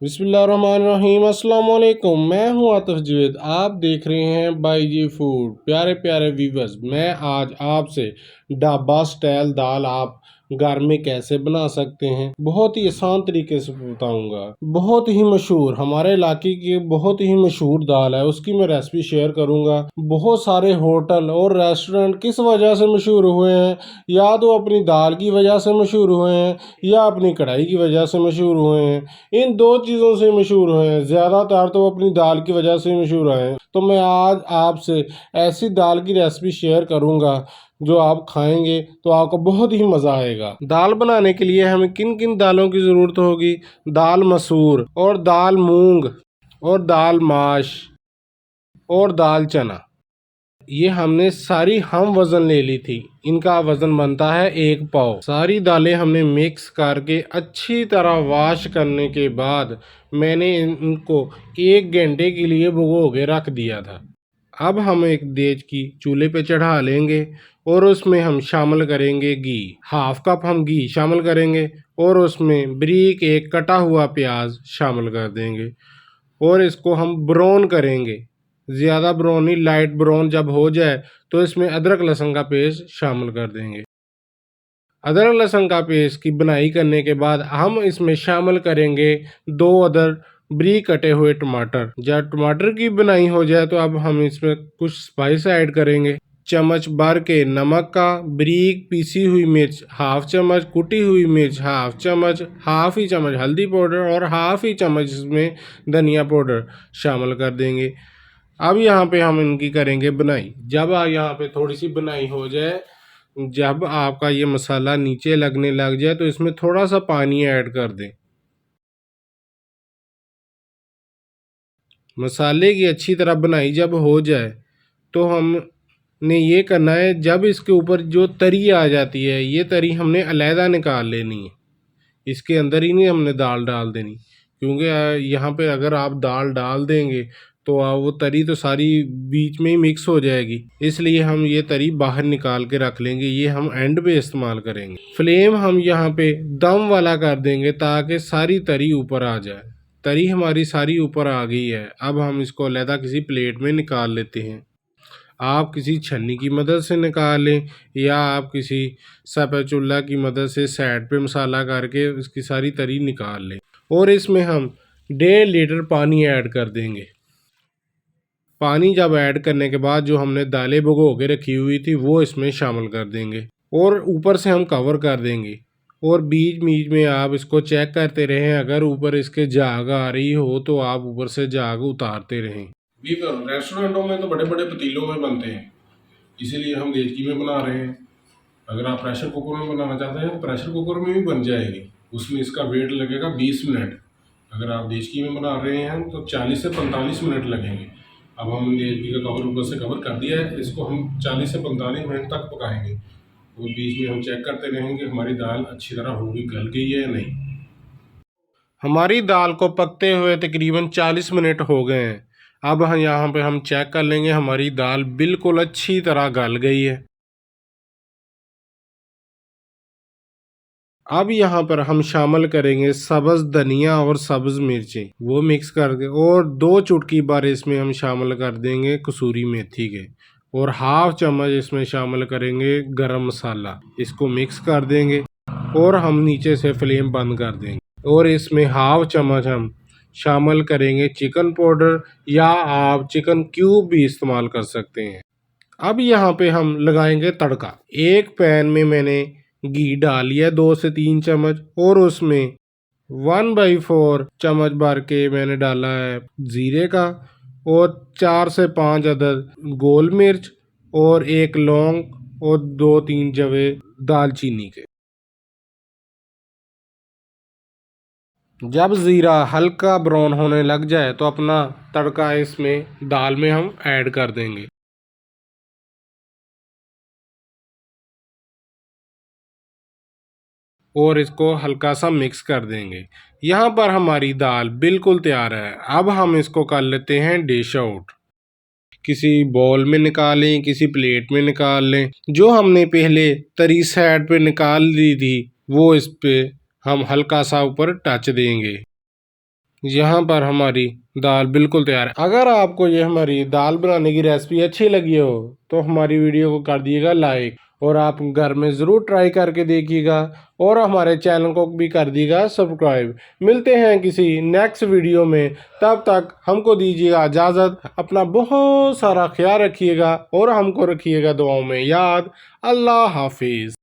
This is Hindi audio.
बिस्मिल्लाहिर्रहमानिर्रहीम। अस्सलाम वालेकुम। मैं हूं आतिफ जवेद। आप देख रहे हैं बाई जी फूड। प्यारे प्यारे व्यूवर्स, मैं आज आपसे ढाबा स्टाइल दाल आप घर में कैसे बना सकते हैं बहुत ही आसान तरीके से बताऊंगा। बहुत ही मशहूर हमारे इलाके की बहुत ही मशहूर दाल है, उसकी मैं रेसिपी शेयर करूंगा। बहुत सारे होटल और रेस्टोरेंट किस वजह से मशहूर हुए हैं, या तो अपनी दाल की वजह से मशहूर हुए हैं या अपनी कढ़ाई की वजह से मशहूर हुए हैं। इन दो चीज़ों से मशहूर हुए हैं, ज़्यादातर तो अपनी दाल की वजह से मशहूर हैं। तो मैं आज आपसे ऐसी दाल की रेसिपी शेयर करूंगा जो आप खाएंगे तो आपको बहुत ही मज़ा आएगा। दाल बनाने के लिए हमें किन किन दालों की ज़रूरत होगी? दाल मसूर और दाल मूंग और दाल माश और दाल चना। ये हमने सारी हम वज़न ले ली थी। इनका वज़न बनता है 1 पाव। सारी दालें हमने मिक्स करके अच्छी तरह वॉश करने के बाद मैंने इनको 1 घंटे के लिए भिगो के रख दिया था। अब हम एक देज की चूल्हे पे चढ़ा लेंगे और उसमें हम शामिल करेंगे घी। हाफ कप हम घी शामिल करेंगे और उसमें बारीक एक कटा हुआ प्याज शामिल कर देंगे और इसको हम ब्राउन करेंगे। ज़्यादा ब्राउन नहीं, लाइट ब्राउन जब हो जाए तो इसमें अदरक लहसुन का पेस्ट शामिल कर देंगे। अदरक लहसुन का पेस्ट की बनाई करने के बाद हम इसमें शामिल करेंगे 2 अदर बारीक कटे हुए टमाटर। जब टमाटर की बनाई हो जाए तो अब हम इसमें कुछ स्पाइस ऐड करेंगे। चम्मच भर के नमक का, बारीक पीसी हुई मिर्च हाफ चम्मच, कुटी हुई मिर्च हाफ चम्मच, हाफ ही चम्मच हल्दी पाउडर और हाफ ही चम्मच इसमें धनिया पाउडर शामिल कर देंगे। अब यहाँ पे हम इनकी करेंगे बनाई। जब यहाँ पे थोड़ी सी बनाई हो जाए, जब आपका ये मसाला नीचे लगने लग जाए तो इसमें थोड़ा सा पानी ऐड कर दें। मसाले की अच्छी तरह बनाई जब हो जाए तो हमने ये करना है, जब इसके ऊपर जो तरी आ जाती है ये तरी हमने अलहदा निकाल लेनी है। इसके अंदर ही नहीं हमने दाल डाल देनी, क्योंकि यहाँ पे अगर आप दाल डाल देंगे तो वो तरी तो सारी बीच में ही मिक्स हो जाएगी। इसलिए हम ये तरी बाहर निकाल के रख लेंगे, ये हम एंड पे इस्तेमाल करेंगे। फ्लेम हम यहाँ पे दम वाला कर देंगे ताकि सारी तरी ऊपर आ जाए। तरी हमारी सारी ऊपर आ गई है। अब हम इसको अलहदा किसी प्लेट में निकाल लेते हैं। आप किसी छन्नी की मदद से निकाल लें या आप किसी स्पैचुला की मदद से साइड पे मसाला करके उसकी सारी तरी निकाल लें। और इसमें हम 1.5 लीटर पानी ऐड कर देंगे। पानी जब ऐड करने के बाद जो हमने दालें भिगो के रखी हुई थी वो इसमें शामिल कर देंगे और ऊपर से हम कवर कर देंगे। और बीच बीच में आप इसको चेक करते रहें, अगर ऊपर इसके झाग आ रही हो तो आप ऊपर से झाग उतारते रहें। भी रेस्टोरेंटों में तो बड़े बड़े पतीलों में बनते हैं, इसीलिए हम देचकी में बना रहे हैं। अगर आप प्रेशर कुकर में बनाना चाहते हैं तो प्रेशर कुकर में भी बन जाएगी, उसमें इसका वेट लगेगा 20 मिनट। अगर आप देचकी में बना रहे हैं तो 40 से 45 मिनट लगेंगे। अब हम देचकी का कवर ऊपर से कवर कर दिया है, इसको हम 40 से 45 मिनट तक पकाएंगे और बीच में हम चेक करते रहेंगे हमारी दाल अच्छी तरह होगी, गल गई है या नहीं। हमारी दाल को पकते हुए तकरीबन 40 मिनट हो गए हैं। अब हम यहाँ पे हम चेक कर लेंगे, हमारी दाल बिल्कुल अच्छी तरह गल गई है। अब यहाँ पर हम शामिल करेंगे सब्ज़ धनिया और सब्ज़ मिर्चें, वो मिक्स कर दे और 2 चुटकी भर इसमें हम शामिल कर देंगे कसूरी मेथी के और हाफ चम्मच इसमें शामिल करेंगे गरम मसाला। इसको मिक्स कर देंगे और हम नीचे से फ्लेम बंद कर देंगे और इसमें हाफ चम्मच हम शामिल करेंगे चिकन पाउडर या आप चिकन क्यूब भी इस्तेमाल कर सकते हैं। अब यहाँ पे हम लगाएंगे तड़का। एक पैन में मैंने घी डाल लिया 2 से 3 चम्मच और उसमें 1/4 चम्मच भर के मैंने डाला है ज़ीरे का और 4 से 5 अदद गोल मिर्च और 1 लौंग और 2-3 जवे दालचीनी के। जब ज़ीरा हल्का ब्राउन होने लग जाए तो अपना तड़का इसमें दाल में हम ऐड कर देंगे और इसको हल्का सा मिक्स कर देंगे। यहाँ पर हमारी दाल बिल्कुल तैयार है। अब हम इसको कर लेते हैं डिश आउट। किसी बॉल में निकालें, किसी प्लेट में निकाल लें। जो हमने पहले तरी साइड पे निकाल ली थी वो इस पे हम हल्का सा ऊपर टच देंगे यहाँ पर हमारी दाल बिल्कुल तैयार है। अगर आपको ये हमारी दाल बनाने की रेसिपी अच्छी लगी हो तो हमारी वीडियो को कर दिएगा लाइक, और आप घर में ज़रूर ट्राई करके देखिएगा, और हमारे चैनल को भी कर दिएगा सब्सक्राइब। मिलते हैं किसी नेक्स्ट वीडियो में, तब तक हमको दीजिएगा इजाज़त। अपना बहुत सारा ख्याल रखिएगा और हमको रखिएगा दुआओं में याद। अल्लाह हाफिज़।